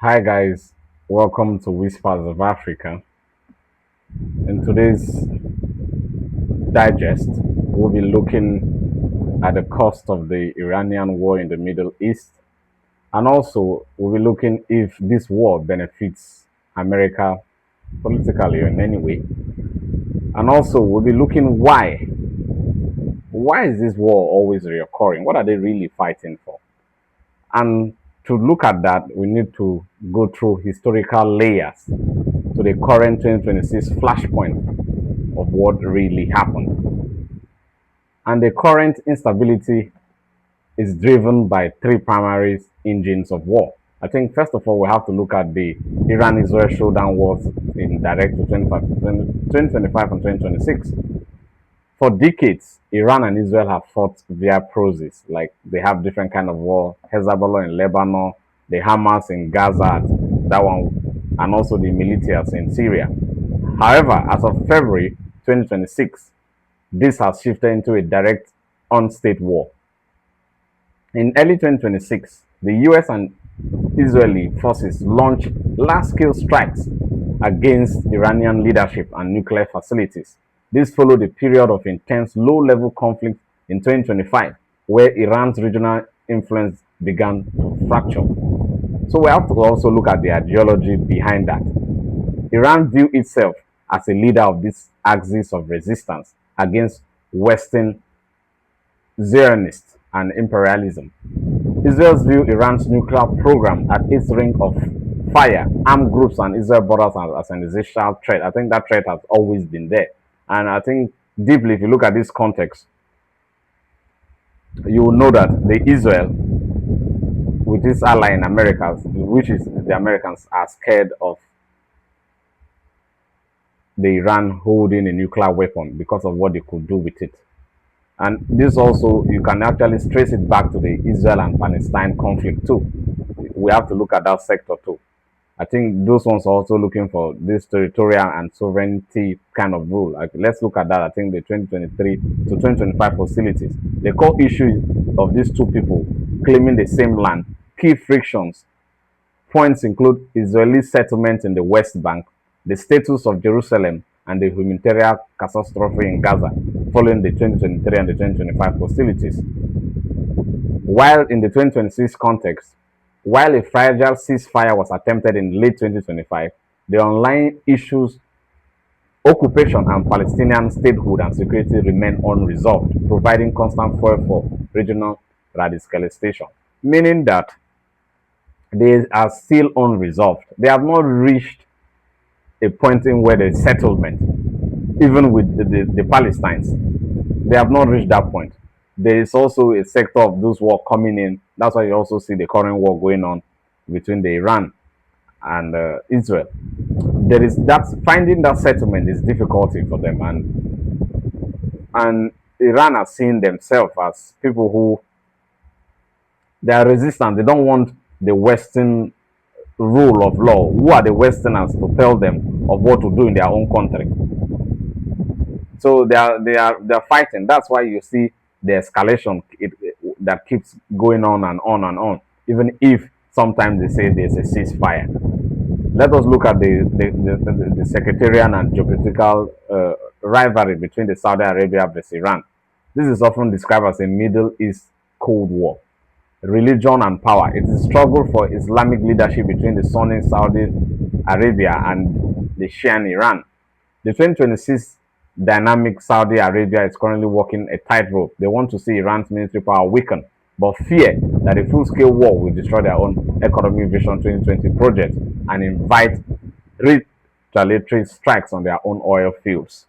Hi guys, welcome to Whispers of Africa. In today's digest, we'll be looking at the cost of the Iranian war in the Middle East, and also we'll be looking if this war benefits America politically or in any way. And also we'll be looking why is this war always reoccurring? What are they really fighting for? And to look at that, we need to go through historical layers to the current 2026 flashpoint of what really happened. And the current instability is driven by three primary engines of war. I think first of all, we have to look at the Iran-Israel showdown wars in direct to 2025 and 2026. For decades, Iran and Israel have fought via proxies, like they have different kind of war. Hezbollah in Lebanon, the Hamas in Gaza, that one, and also the militias in Syria. However, as of February 2026, this has shifted into a direct on-state war. In early 2026, the US and Israeli forces launched large-scale strikes against Iranian leadership and nuclear facilities. This followed a period of intense low-level conflict in 2025, where Iran's regional influence began to fracture. So we have to also look at the ideology behind that. Iran viewed itself as a leader of this axis of resistance against Western Zionists and imperialism. Israel's view Iran's nuclear program at its ring of fire, armed groups, and Israel borders as an essential threat. I think that threat has always been there. And I think deeply, if you look at this context, you will know that the Israel, with its ally in America, which is the Americans, are scared of the Iran holding a nuclear weapon because of what they could do with it. And this also, you can actually trace it back to the Israel and Palestine conflict too. We have to look at that sector too. I think those ones are also looking for this territorial and sovereignty kind of rule. Like, let's look at that. I think the 2023 to 2025 hostilities. The core issue of these two people claiming the same land, key frictions, points include Israeli settlement in the West Bank, the status of Jerusalem, and the humanitarian catastrophe in Gaza following the 2023 and the 2025 hostilities. While in the 2026 context, while a fragile ceasefire was attempted in late 2025, the online issues occupation and Palestinian statehood and security remain unresolved, providing constant fuel for regional radicalization, meaning that they are still unresolved. They have not reached a point in where the settlement, even with the Palestinians, they have not reached that point. There is also a sector of those war coming in. That's why you also see the current war going on between the Iran and Israel. There is that finding that settlement is difficulty for them, and Iran has seen themselves as people who they are resistant. They don't want the Western rule of law. Who are the Westerners to tell them of what to do in their own country? So they are fighting. That's why you see the escalation that keeps going on and on and on. Even if sometimes they say there's a ceasefire. Let us look at the sectarian and geopolitical rivalry between the Saudi Arabia versus Iran. This is often described as a Middle East Cold War. Religion and power. It is a struggle for Islamic leadership between the Sunni Saudi Arabia and the Shia in Iran. The 2026 dynamic Saudi Arabia is currently walking a tightrope. They want to see Iran's military power weaken, but fear that a full-scale war will destroy their own economic vision 2020 project and invite retaliatory strikes on their own oil fields.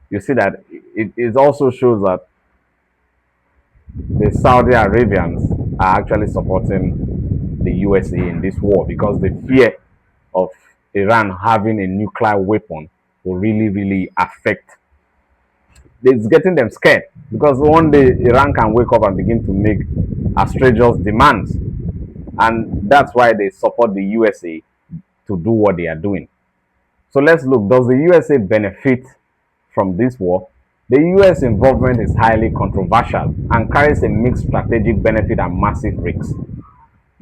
You see that it also shows that the Saudi Arabians are actually supporting the USA in this war because the fear of Iran having a nuclear weapon will really, really affect. It's getting them scared because one day Iran can wake up and begin to make outrageous demands, and that's why they support the USA to do what they are doing. So let's look. Does the USA benefit from this war? The US involvement is highly controversial and carries a mixed strategic benefit and massive risks.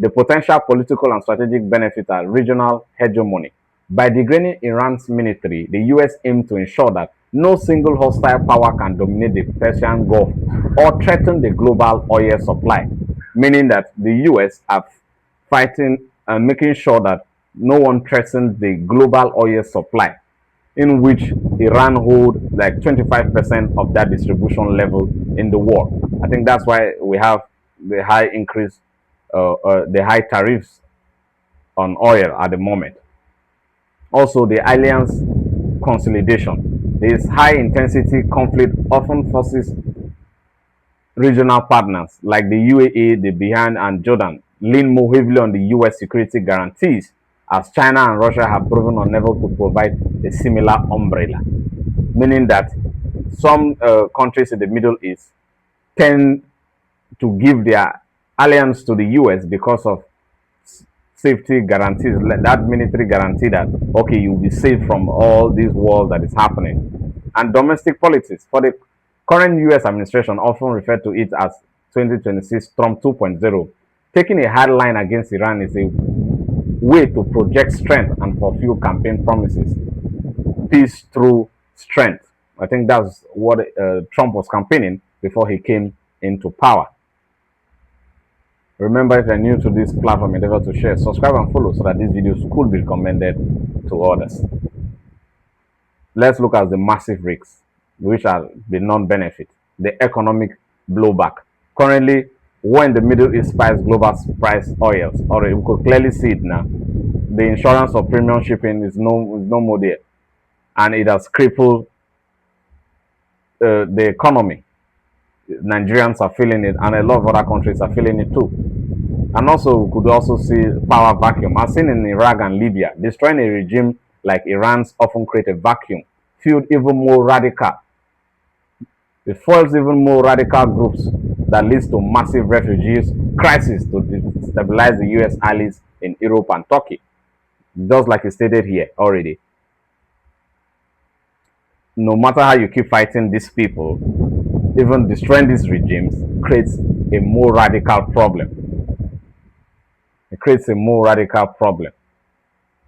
The potential political and strategic benefits are regional hegemony. By degrading Iran's military, the US aimed to ensure that no single hostile power can dominate the Persian Gulf or threaten the global oil supply, meaning that the US are fighting and making sure that no one threatens the global oil supply, in which Iran hold like 25% of that distribution level in the world. I think that's why we have the high increase, the high tariffs on oil at the moment. Also, the alliance consolidation. This high intensity conflict often forces regional partners like the UAE, the Bahrain, and Jordan lean more heavily on the US security guarantees, as China and Russia have proven unable to provide a similar umbrella, meaning that some countries in the Middle East tend to give their alliance to the US because of safety guarantees, that military guarantee that, okay, you'll be safe from all these wars that is happening. And domestic politics. For the current US administration, often referred to it as 2026 Trump 2.0, taking a hard line against Iran is a way to project strength and fulfill campaign promises. Peace through strength. I think that's what Trump was campaigning before he came into power. Remember, if you're new to this platform, endeavor to share, subscribe, and follow so that these videos could be recommended to others. Let's look at the massive risks, which are the non-benefit, the economic blowback. Currently, war in the Middle East spikes global price oils. Already, we could clearly see it now. The insurance of premium shipping is no more there, and it has crippled the economy. Nigerians are feeling it, and a lot of other countries are feeling it too. And also, we could also see power vacuum. As seen in Iraq and Libya, destroying a regime like Iran's often create a vacuum, fueled even more radical. It fuels even more radical groups that leads to massive refugees crisis to destabilize the US allies in Europe and Turkey. Just like it stated here already. No matter how you keep fighting these people, even destroying these regimes creates a more radical problem. It creates a more radical problem.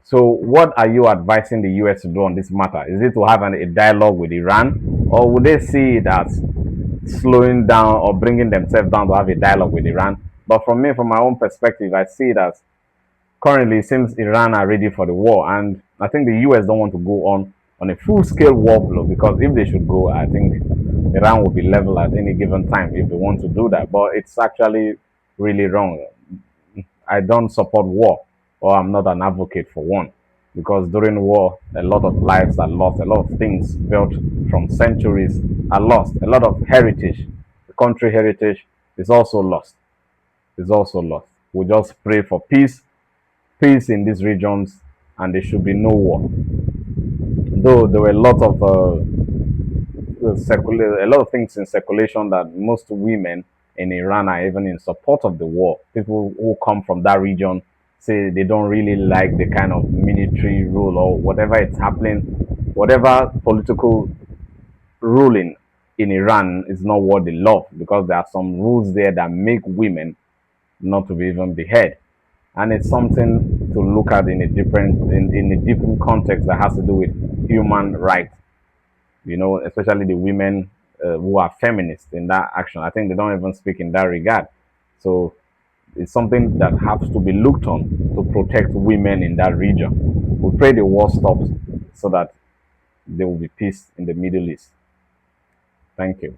So, what are you advising the US to do on this matter? Is it to have a dialogue with Iran, or would they see it as slowing down or bringing themselves down to have a dialogue with Iran? But from me, from my own perspective, I see it as currently it seems Iran are ready for the war, and I think the US don't want to go on a full-scale war blow, because if they should go, I think Iran will be level at any given time if they want to do that. But it's actually really wrong. I don't support war, or I'm not an advocate for one, because during war, a lot of lives are lost, a lot of things built from centuries are lost, a lot of heritage, the country heritage is also lost. Is also lost. We just pray for peace in these regions, and there should be no war. Though there were a lot of a lot of things in circulation that most women in Iran are even in support of the war. People who come from that region say they don't really like the kind of military rule or whatever it's happening, whatever political ruling in Iran is not what they love, because there are some rules there that make women not to be even beheaded. And it's something to look at in a different context that has to do with human rights, especially the women who are feminists in that action. I think they don't even speak in that regard. So it's something that has to be looked on to protect women in that region. We pray the war stops so that there will be peace in the Middle East. Thank you.